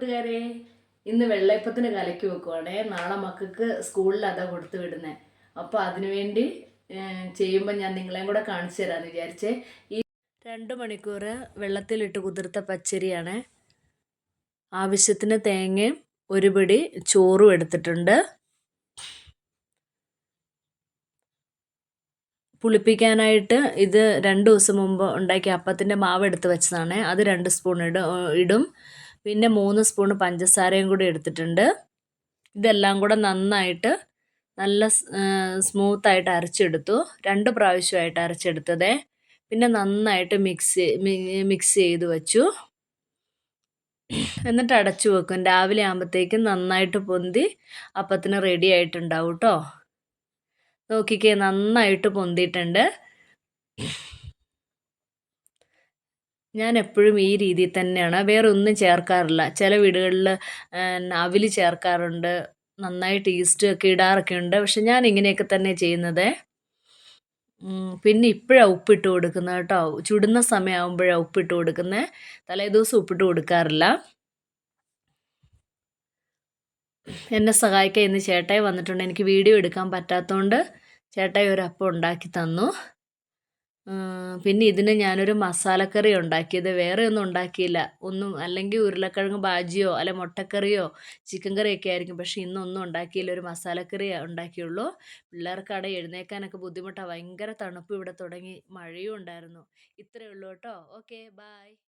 കൂട്ടുകാരെ, ഇന്ന് വെള്ളയപ്പത്തിന് കലക്കി വെക്കുവാണേ. നാളെ മക്കൾക്ക് സ്കൂളിൽ അതാ കൊടുത്തു വിടുന്നത്. അപ്പോൾ അതിനുവേണ്ടി ചെയ്യുമ്പോൾ ഞാൻ നിങ്ങളെയും കൂടെ കാണിച്ചു തരാമെന്ന് വിചാരിച്ചേ. ഈ 2 മണിക്കൂർ വെള്ളത്തിലിട്ട് കുതിർത്ത പച്ചരിയാണ്. ആവശ്യത്തിന് തേങ്ങയും ഒരു പിടി ചോറും എടുത്തിട്ടുണ്ട്. പുളിപ്പിക്കാനായിട്ട് ഇത് 2 ദിവസം മുമ്പ് ഉണ്ടാക്കിയ അപ്പത്തിൻ്റെ മാവ് എടുത്ത് വെച്ചതാണ്. അത് 2 സ്പൂൺ ഇടും. പിന്നെ 3 സ്പൂൺ പഞ്ചസാരയും കൂടി എടുത്തിട്ടുണ്ട്. ഇതെല്ലാം കൂടെ നന്നായിട്ട് നല്ല സ്മൂത്തായിട്ട് അരച്ചെടുത്തു. 2 പ്രാവശ്യമായിട്ട് അരച്ചെടുത്തത്. പിന്നെ നന്നായിട്ട് മിക്സ് ചെയ്ത് വെച്ചു. എന്നിട്ട് അടച്ചു വെക്കും. രാവിലെ ആകുമ്പോഴത്തേക്കും നന്നായിട്ട് പൊന്തി അപ്പത്തിന് റെഡി ആയിട്ടുണ്ടാവും കേട്ടോ. നോക്കിക്കേ, നന്നായിട്ട് പൊന്തിയിട്ടുണ്ട്. ഞാൻ എപ്പോഴും ഈ രീതിയിൽ തന്നെയാണ്, വേറെ ഒന്നും ചേർക്കാറില്ല. ചില വീടുകളിൽ അവിൽ ചേർക്കാറുണ്ട്, നന്നായിട്ട് ഈസ്റ്റ് ഒക്കെ ഇടാറൊക്കെ ഉണ്ട്. പക്ഷെ ഞാൻ ഇങ്ങനെയൊക്കെ തന്നെ ചെയ്യുന്നത്. പിന്നെ ഇപ്പോഴാണ് ഉപ്പിട്ട് കൊടുക്കുന്നത് കേട്ടോ. ചുടുന്ന സമയമാകുമ്പോഴാണ് ഉപ്പിട്ട് കൊടുക്കുന്നത്. തലേദിവസം ഉപ്പിട്ട് കൊടുക്കാറില്ല. എന്നെ സഹായിക്കാൻ ഇന്ന് ചേട്ടായി വന്നിട്ടുണ്ട്. എനിക്ക് വീഡിയോ എടുക്കാൻ പറ്റാത്തതുകൊണ്ട് ചേട്ടായി ഒരു അപ്പം ഉണ്ടാക്കി തന്നു. പിന്നെ ഇതിന് ഞാനൊരു മസാലക്കറി ഉണ്ടാക്കിയത്, വേറെ ഒന്നും ഉണ്ടാക്കിയില്ല. അല്ലെങ്കിൽ ഉരുളക്കിഴങ്ങ് ബാജിയോ അല്ലെ മുട്ടക്കറിയോ ചിക്കൻ കറിയൊക്കെ ആയിരിക്കും. പക്ഷേ ഇന്നൊന്നും ഉണ്ടാക്കിയില്ല, ഒരു മസാലക്കറി ഉണ്ടാക്കിയുള്ളൂ. പിള്ളേർക്കവിടെ എഴുന്നേൽക്കാനൊക്കെ ബുദ്ധിമുട്ടാണ്. ഭയങ്കര തണുപ്പ് ഇവിടെ തുടങ്ങി, മഴയും ഉണ്ടായിരുന്നു. ഇത്രയേ ഉള്ളൂ കേട്ടോ. Okay, by.